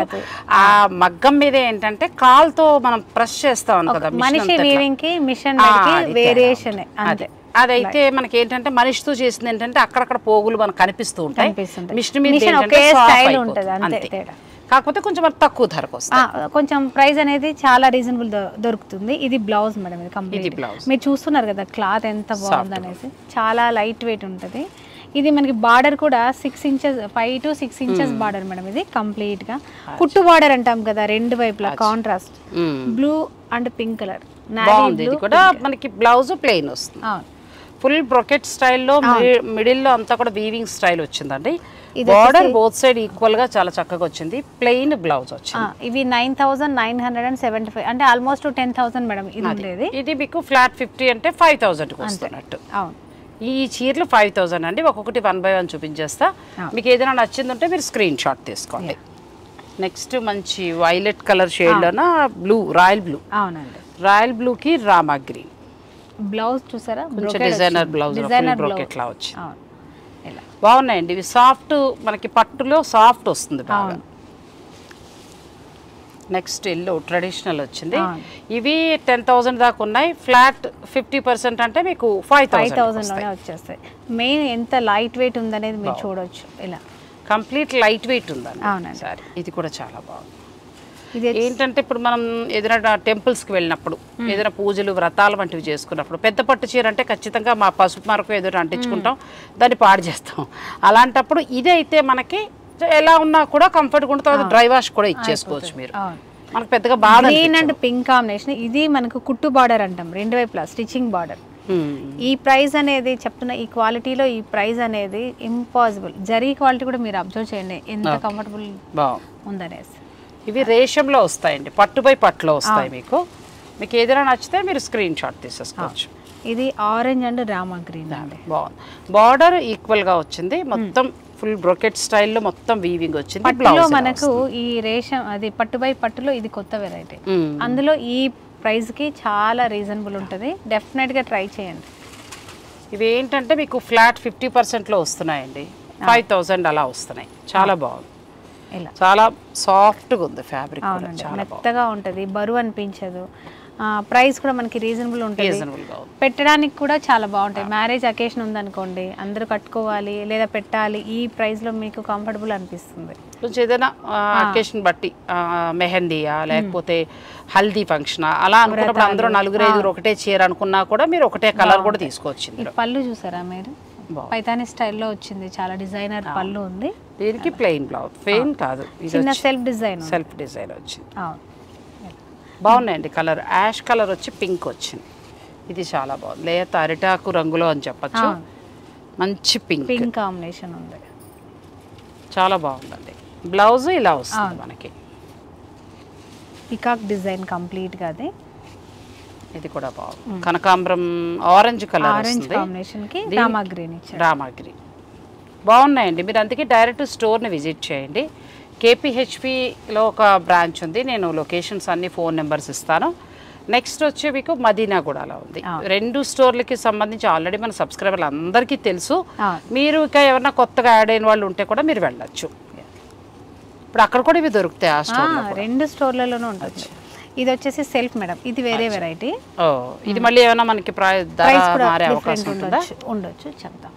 ఆ మగ్గం మీద ఏంటంటే కాల్తో మనం ప్రెస్ చేస్తాం కదా. మనిషి వీవింగ్ కి మిషన్ వేరియేషన్ అంతే. అదైతే మనకి ఏంటంటే మనిషితో చేసింది ఏంటంటే అక్కడక్కడ పోగులు మనకు కనిపిస్తూ ఉంటాయి. మిషన్ మీద కాకపోతే కొంచెం తక్కువ ధరకు వస్తుంది. కొంచెం ప్రైస్ అనేది చాలా రీజనబుల్ దొరుకుతుంది. ఇది బ్లౌజ్ మేడం, ఇది కంప్లీట్ బ్లౌజ్. మీరు చూస్తున్నారు కదా క్లాత్ ఎంత బాగుంది అనేసి, చాలా లైట్ వెయిట్ ఉంటుంది. ఇది మనకి బార్డర్ కూడా 6 inches 5 to 6 inches border madam. ఇది కంప్లీట్ గా కుట్టు బార్డర్ అంటాం కదా, 2 వైపులా contrast blue and pink colour. ఇది కూడా మనకి బ్లౌజ్ ప్లెయిన్ వస్తుంది, ఫుల్ బ్రొకెట్ స్టైల్లో, మిడిల్ లో అంతా కూడా వీవింగ్ స్టైల్ వచ్చిందండి. బార్డర్ బోత్ సైడ్ ఈక్వల్ గా చాలా చక్కగా వచ్చింది. ప్లెయిన్ బ్లౌజ్ వచ్చింది. ఇవి 9975 అంటే ఆల్మోస్ట్ 10,000 మేడం. ఇది ఉండేది. ఇది మీకు ఫ్లాట్ 50 అంటే 5,000 కి వస్తున్నట్టు. ఈ చీరలు 5,000 అండి. ఒక్కొక్కటి 1 by 1 చూపించేస్తా. మీకు ఏదైనా నచ్చిందంటే మీరు స్క్రీన్ షాట్ తీసుకోండి. నెక్స్ట్ మంచి వైలెట్ కలర్ షేడ్ లోన బ్లూ, రాయల్ బ్లూ. అవునండి, రాయల్ బ్లూకి రామా గ్రీన్, బ్లౌజ్ చూసారా కొంచెం డిజైనర్ బ్లౌజ్ బ్రోకెట్ లా వచ్చి ఇలా బాగున్నాయండి. ఇవి సాఫ్ట్, మనకి పట్టులో సాఫ్ట్ వస్తుంది బాగా. నెక్స్ట్ ఎల్లో ట్రెడిషనల్ వచ్చింది. ఇవి 10,000 దాకా ఉన్నాయి. ఫ్లాట్ 50% అంటే మీకు 5,000 వచ్చేస్తాయి. మెయిన్ ఎంత లైట్ వెయిట్ ఉందనేది మీరు చూడొచ్చు. ఇలా కంప్లీట్ లైట్ వెయిట్ ఉందండి సారీ. ఇది కూడా చాలా బాగుంది. ఇది ఏంటంటే ఇప్పుడు మనం ఏదైనా టెంపుల్స్కి వెళ్ళినప్పుడు, ఏదైనా పూజలు వ్రతాలు వంటివి చేసుకున్నప్పుడు పెద్ద పట్టు చీర అంటే ఖచ్చితంగా మా పసుపు మార్కు ఏదైనా అంటించుకుంటాం, దాన్ని పాడు చేస్తాం. అలాంటప్పుడు ఇది అయితే మనకి ఎలా ఉన్నా కూడా కంఫర్ట్గా ఉంటుంది. డ్రై వాష్ కూడా ఇచ్చేసుకోవచ్చు మీరు. మనకు పెద్దగా బాగా గ్రీన్ అండ్ పింక్ కాంబినేషన్. ఇది మనకు కుట్టు బార్డర్ అంటాం, 2 వైపులా స్టిచ్చింగ్ బార్డర్. ఈ ప్రైస్ అనేది చెప్తున్నా, ఈ క్వాలిటీలో ఈ ప్రైస్ అనేది ఇంపాసిబుల్. జరీ క్వాలిటీ కూడా మీరు అబ్జర్వ్ చేయండి ఎంత కంఫర్టబుల్ ఉందనేసి. ఇవి రేషంలో వస్తాయండి, పట్టు బై పట్టులో వస్తాయి. మీకు ఏదైనా నచ్చితే మీరు స్క్రీన్ షాట్ తీసేసుకోవచ్చు. ఇది ఆరెంజ్ అండ్ రామా గ్రీన్ అండి. బాగుంది. బార్డర్ ఈక్వల్గా వచ్చింది, మొత్తం ఫుల్ బ్రోకెట్ స్టైల్లో మొత్తం వీవింగ్ వచ్చింది. పట్టులో మనకు ఈ రేషం అది పట్టు బై పట్టులో ఇది కొత్త వెరైటీ. అందులో ఈ ప్రైస్కి చాలా రీజనబుల్ ఉంటుంది. డెఫినెట్గా ట్రై చేయండి. ఇవి ఏంటంటే మీకు ఫ్లాట్ 50%లో వస్తున్నాయండి, 5,000 అలా వస్తున్నాయి. చాలా బాగుంది. ఇలా చాలా సాఫ్ట్గా ఉంది ఫ్యాబ్రిక్, మెత్తగా ఉంటుంది, బరువు అనిపించదు. ప్రైస్ కూడా మనకి రీజనబుల్ ఉంటుంది. పెట్టడానికి కూడా చాలా బాగుంటాయి. మ్యారేజ్ అకేషన్ ఉందనుకోండి, అందరూ కట్టుకోవాలి లేదా పెట్టాలి, ఈ ప్రైస్లో మీకు కంఫర్టబుల్ అనిపిస్తుంది. కొంచెం ఏదైనా అకేషన్ బట్టి మెహందీయా లేకపోతే హల్దీ ఫంక్షన్ అలా అనుకున్నప్పుడు అందరూ 4-5 ఒకటే చీర అనుకున్నా కూడా మీరు ఒకటే కలర్ కూడా తీసుకోవచ్చు. పళ్ళు చూసారా మీరు, పైతాని స్టైల్లో వచ్చింది, చాలా డిజైనర్ పళ్ళు ఉంది. దీనికి ప్లెయిన్ బ్లౌజ్, ప్లెయిన్ కాదు, చిన్న సెల్ఫ్ డిజైన్ వచ్చింది. బాగున్నాయండి. కలర్ యాష్ కలర్ వచ్చి పింక్ వచ్చింది. ఇది చాలా బాగుంది, లేత అరిటాకు రంగులో అని చెప్పచ్చు. మంచి పింక్ కాంబినేషన్ ఉంది, చాలా బాగుందండి. బ్లౌజ్ ఇలా వస్తుంది మనకి, పికాక్ డిజైన్ కంప్లీట్ గా. అది ఇది కూడా బాగుంది, కనకాంబరం ఆరెంజ్ కలర్ ఆరెంజ్ కాంబినేషన్ కి రామా గ్రీన్ ఇచ్చారు. రామా గ్రీన్ బాగున్నాయండి. మీరు అందుకే డైరెక్ట్ స్టోర్ని విజిట్ చేయండి. KPHPలో ఒక బ్రాంచ్ ఉంది, నేను లొకేషన్స్ అన్ని ఫోన్ నెంబర్స్ ఇస్తాను. నెక్స్ట్ వచ్చి మీకు మదీనాగూడలో ఉంది. 2 స్టోర్లకి సంబంధించి ఆల్రెడీ మన సబ్స్క్రైబర్లు అందరికీ తెలుసు. మీరు ఇక ఎవరైనా కొత్తగా యాడ్ అయిన వాళ్ళు ఉంటే కూడా మీరు వెళ్ళచ్చు. ఇప్పుడు అక్కడ కూడా ఇవి దొరుకుతాయి ఆ స్టోర్లో. 2 స్టోర్లలోనూ ఉంటుంది. ఇది వచ్చేసి సెల్ఫ్ మేడం, ఇది వేరే వెరైటీ. ఇది మళ్ళీ ఏమైనా మనకి ప్రైస్ మారే అవకాశం ఉండొచ్చు, చెప్తాం.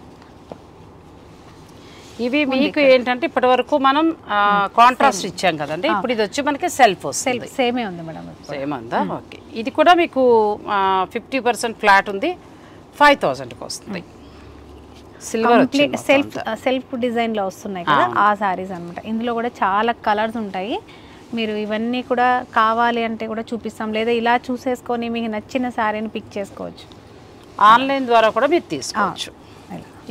ఇవి మీకు ఏంటంటే ఇప్పటి వరకు మనం కాంట్రాస్ట్ ఇచ్చాం కదండి, ఇప్పుడు ఇది వచ్చి మనకి సెల్ఫ్ వస్తుంది. సేమే ఉంది మేడం, సేమ్ ఉందా? ఓకే. ఇది కూడా మీకు 50% ఫ్లాట్ ఉంది, 5,000కి వస్తుంది. సిల్వర్ సెల్ఫ్ డిజైన్ లో వస్తున్నాయి కదా ఆ సారీస్ అన్నమాట. ఇందులో కూడా చాలా కలర్స్ ఉంటాయి. మీరు ఇవన్నీ కూడా కావాలి అంటే కూడా చూపిస్తాం, లేదా ఇలా చూసేసుకొని మీకు నచ్చిన సారీని పిక్ చేసుకోవచ్చు. ఆన్లైన్ ద్వారా కూడా మీరు తీసుకోవచ్చు.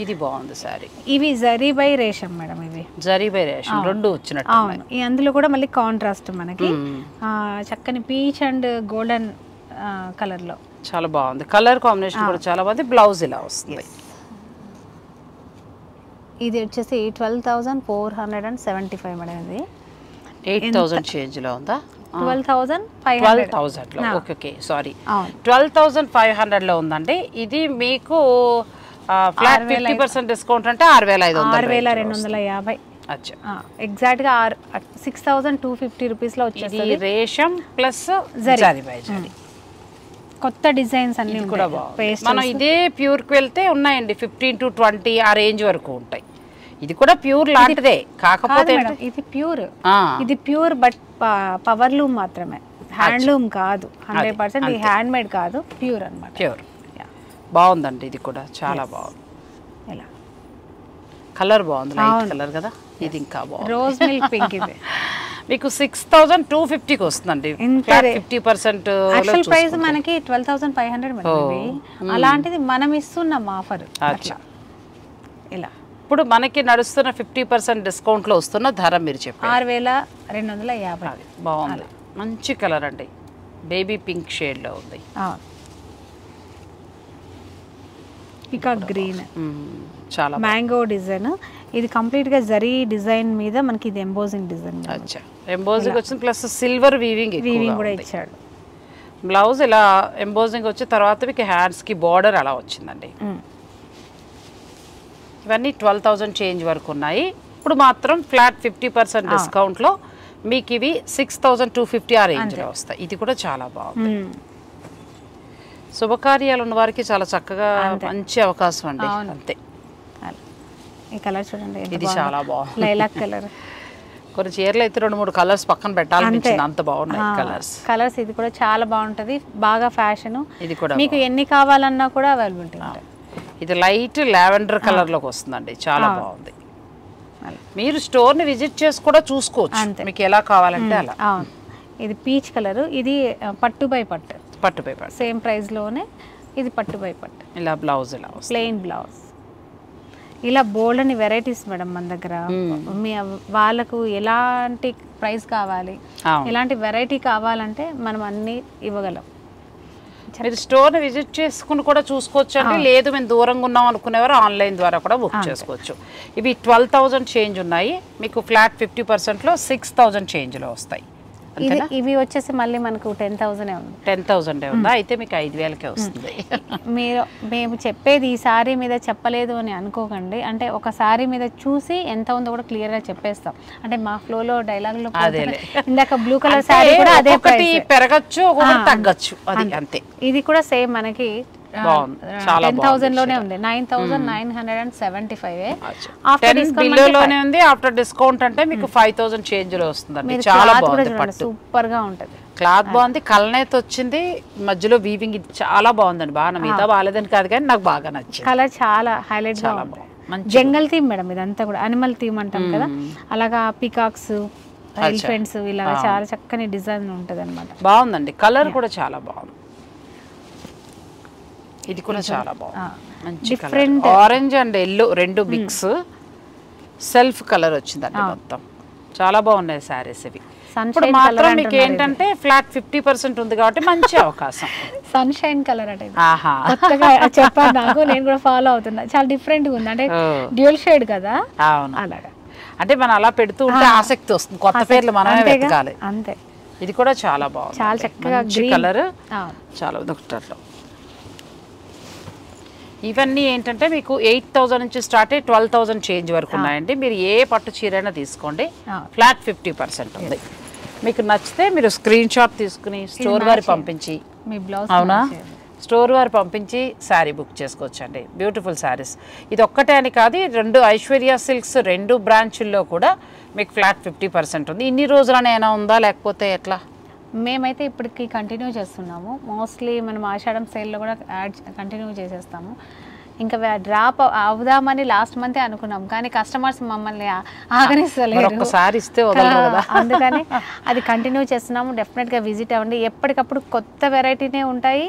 ఇది బాగుంది సారీ. ఇవి జరీ బై రేషం మేడం, ఇవి జరీ బై రేషం 2 వచ్చినట్టు. అవును, అందులో కూడా మళ్ళీ కాంట్రాస్ట్ మనకి చక్కని పీచ్ అండ్ గోల్డెన్ కలర్ లో చాలా బాగుంది. కలర్ కాంబినేషన్ కూడా చాలా బాగుంది. బ్లౌజ్ ఇలా వస్తుంది. ఇది వచ్చేసి 12,475 మేడం. ఇది 8,000 చేంజ్ లో ఉందా? 12,500 లో. ఓకే సారీ, 12,500 లో ఉందండి. ఇది మీకు ఫ్లాట్ 50% డిస్కౌంట్ అంటే 6,250. ఎగ్జాక్ట్ గా 6,250 రూపీస్ లో వచ్చేస్తుంది. రేషం ప్లస్ జరీ బై జరీ. కొత్త డిజైన్స్ అన్ని కూడా బాగుంది. మనం ఇదే ప్యూర్ కి వెళ్తే ఉన్నాయండి 15 to 20 ఆ రేంజ్ వరకు ఉంటాయి. ఇది కూడా ప్యూర్ లాంటిదే, కాకపోతే ఇది ప్యూర్ బట్ పవర్ లూమ్ మాత్రమే, హ్యాండ్లూమ్ కాదు. 100% హ్యాండ్ మేడ్ కాదు, ప్యూర్ అన్నమాట. ప్యూర్ బాగుందండి. ఇది కూడా చాలా బాగుంది. ఇలా కలర్ బాగుంది, లైట్ కలర్ కదా. ఇది ఇంకా బాగుంది, రోజ్ మిల్క్ పింక్. ఇది మీకు 6,250కి వస్తుందండి. 50% యాక్చువల్ ప్రైస్ మనకి 12,500 మేడం. అలాంటిది మనం ఇస్తున్నాం ఆఫర్. ఇలా ఇప్పుడు మనకి నడుస్తున్న 50% డిస్కౌంట్లో వస్తున్న ధర మీరు చెప్పారు 6,250. బాగుంది, మంచి కలర్ అండి, బేబీ పింక్ షేడ్లో ఉంది. పికాక్ గ్రీన్, చాలా మ్యాంగో డిజైన్. ఇది కంప్లీట్ గా జరీ డిజైన్ మీద మనకి ఇది ఎంబోజింగ్ డిజైన్. ఎంబోజింగ్ వచ్చింది, ప్లస్ సిల్వర్ వీవింగ్ కూడా ఇచ్చాడు. బ్లౌజ్ ఇలా ఎంబోజింగ్ వచ్చి తర్వాత మీకు హ్యాండ్స్కి బార్డర్ అలా వచ్చిందండి. ఇవన్నీ 12,000 చేంజ్ వరకు ఉన్నాయి. ఇప్పుడు మాత్రం ఫ్లాట్ 50% డిస్కౌంట్లో మీకు ఇవి 6,250 ఆ రేంజ్లో వస్తాయి. ఇది కూడా చాలా బాగుంది. శుభకార్యాలు ఉన్న వారికి చాలా చక్కగా మంచి అవకాశం అండి. అంతే. ఈ కలర్ చూడండి, ఇది చాలా బాగుంది. Lilac colour. కొన్ని చీరలు అయితే 2-3 కలర్స్ పక్కన పెట్టాలనిపించింది, అంత బాగున్నాయి కలర్స్. ఇది కూడా చాలా బాగుంటది, బాగా ఫ్యాషన్. ఇది కూడా మీకు ఎన్ని కావాలన్నా కూడా అవైలబిలిటీ ఉంటాయి. ఇది లైట్ లావెండర్ కలర్ లోకి వస్తుందండి, చాలా బాగుంది. మీరు స్టోర్ ని విజిట్ చేసి కూడా చూసుకోవచ్చు మీకు ఎలా కావాలంటే అలా. ఇది పీచ్ కలర్, ఇది పట్టు బై పట్టు సేమ్ ప్రైస్ లోనే. ఇది పట్టు బై పట్టు. ఇలా బ్లౌజ్ ఇలా ప్లెయిన్ బ్లౌజ్. ఇలా బోల్డ్ అని వెరైటీస్ మేడం మన దగ్గర. వాళ్ళకు ఎలాంటి ప్రైస్ కావాలి, ఎలాంటి వెరైటీ కావాలంటే మనం అన్ని ఇవ్వగలం. మీరు స్టోర్ ని విజిట్ చేసుకుని కూడా చూసుకోవచ్చు అండి. లేదు మేము దూరంగా ఉన్నాం అనుకునేవారు ఆన్లైన్ ద్వారా కూడా బుక్ చేసుకోవచ్చు. ఇవి 12,000 చేంజ్ ఉన్నాయి. మీకు ఫ్లాట్ 50%లో 6,000 చేంజ్లో వస్తాయి. ఇవి వచ్చేసి మళ్ళీ మనకు 10,000 ఉంది. 10,000 ఉందా? అయితే మీకు 5,000కే వస్తుంది. మేము చెప్పేది ఈ సారీ మీద చెప్పలేదు అని అనుకోకండి. అంటే ఒక సారీ మీద చూసి ఎంత ఉందో కూడా క్లియర్ గా చెప్పేస్తాం. అంటే మా ఫ్లోలో డైలాగ్ లో ఇందాక బ్లూ కలర్ సారీ కూడా అదే పెరగచ్చు, తగ్గచ్చు, అది అంతే. ఇది కూడా సేమ్ మనకి 10,000 లోనే ఉంది. 9,975 ఉంది. ఆఫ్టర్ డిస్కౌంట్ అంటే మీకు 5,000 చేంజ్ లో వస్తుంది. చాలా బాగుంది, సూపర్ గా ఉంటది. క్లాత్ బాగుంది, కలనేత వచ్చింది, మధ్యలో వీవింగ్ ఇది చాలా బాగుందండి. బాగా మిగతా బాగాలేదని కాదు కానీ నాకు బాగా నచ్చింది. కలర్ చాలా హైలైట్ గా ఉంది. జంగల్ థీమ్ మేడం ఇదంతా కూడా, అనిమల్ థీమ్ అంటాం కదా, అలాగా పీకాక్స్, ఎలిఫెంట్స్, ఇలా చాలా చక్కని డిజైన్ ఉంటది అనమాట. బాగుందండి, కలర్ కూడా చాలా బాగుంది. ఇది కూడా చాలా బాగుంది, డిఫరెంట్ ఆరెంజ్ అండ్ ఎల్లో రెండు మిక్స్, సెల్ఫ్ కలర్ వచ్చిందండి మొత్తం. చాలా బాగున్నాయి శారీస్ ఇవి. ఇప్పుడు మాత్రం మీకు ఏంటంటే ఫ్లాట్ 50% ఉంది కాబట్టి మంచి అవకాశం. సన్షైన్ కలర్ అంటే కొత్తగా చెప్పాను నాకు, నేను కూడా ఫాలో అవుతున్నా. చాలా డిఫరెంట్ గా ఉంది, అంటే డ్యూయల్ షేడ్ కదా. అవును, అలాగా. అంటే మనం అలా పెడుతూ ఉంటే ఆసక్తి వస్తుంది, కొత్త పేర్లు మనమే వెతకాలి. అంతే. ఇది కూడా చాలా బాగుంది, చాలా చక్కగా కలర్, చాలా దుఃఖంలో. ఇవన్నీ ఏంటంటే మీకు 8,000 నుంచి స్టార్ట్ అయ్యి 12,000 చేంజ్ వరకు ఉన్నాయండి. మీరు ఏ పట్టు చీరైనా తీసుకోండి, ఫ్లాట్ 50% ఉంది. మీకు నచ్చితే మీరు స్క్రీన్ షాట్ తీసుకుని స్టోర్ వారి పంపించి, అవునా, స్టోర్ వారు పంపించి శారీ బుక్ చేసుకోవచ్చండి. బ్యూటిఫుల్ శారీస్. ఇది ఒక్కటే అని కాదు, 2 ఐశ్వర్య సిల్క్స్ 2 బ్రాంచుల్లో కూడా మీకు ఫ్లాట్ 50% ఉంది. ఇన్ని రోజులనైనా ఉందా లేకపోతే ఎట్లా? మేమైతే ఇప్పటికి కంటిన్యూ చేస్తున్నాము. మోస్ట్లీ మనం ఆషాఢం సేల్లో కూడా యాడ్ కంటిన్యూ చేసేస్తాము. ఇంకా డ్రాప్ అవుదామని లాస్ట్ మంతే అనుకున్నాం, కానీ కస్టమర్స్ మమ్మల్ని ఆగనిస్తలేరు, అందుకని అది కంటిన్యూ చేస్తున్నాము. డెఫినెట్గా విజిట్ అవ్వండి. ఎప్పటికప్పుడు కొత్త వెరైటీనే ఉంటాయి,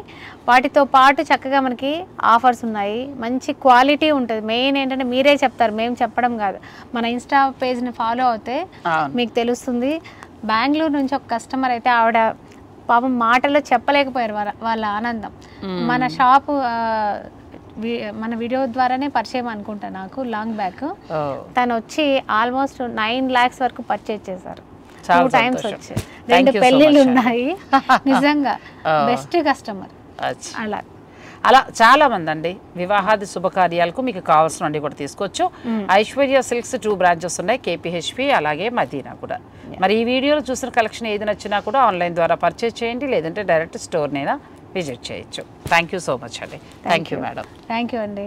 వాటితో పాటు చక్కగా మనకి ఆఫర్స్ ఉన్నాయి, మంచి క్వాలిటీ ఉంటుంది. మెయిన్ ఏంటంటే మీరే చెప్తారు, మేము చెప్పడం కాదు. మన ఇన్స్టా పేజ్ని ఫాలో అవుతే మీకు తెలుస్తుంది. బెంగళూరు నుంచి ఒక కస్టమర్ అయితే, ఆవిడ పాపం మాటల్లో చెప్పలేకపోయారు వాళ్ళ ఆనందం. మన షాపు మన వీడియో ద్వారానే పరిచయం అనుకుంటా నాకు, లాంగ్ బ్యాక్. తను వచ్చి ఆల్మోస్ట్ 9 lakhs వరకు పర్చేజ్ చేశారు. 2 times వచ్చి 2 పెళ్ళిళ్ళు ఉన్నాయి. నిజంగా బెస్ట్ కస్టమర్. అలా చాలా మంది అండి వివాహాది శుభకార్యాలకు మీకు కావాల్సినవి కూడా తీసుకోవచ్చు. ఐశ్వర్య సిల్క్స్ 2 బ్రాంచెస్ ఉన్నాయి, KPHP అలాగే మదీనా కూడా. మరి ఈ వీడియోలో చూసిన కలెక్షన్ ఏది నచ్చినా కూడా ఆన్లైన్ ద్వారా పర్చేజ్ చేయండి, లేదంటే డైరెక్ట్ స్టోర్నైనా విజిట్ చేయొచ్చు. థ్యాంక్ యూ సో మచ్ అండి. Thank you madam. Thank you అండి.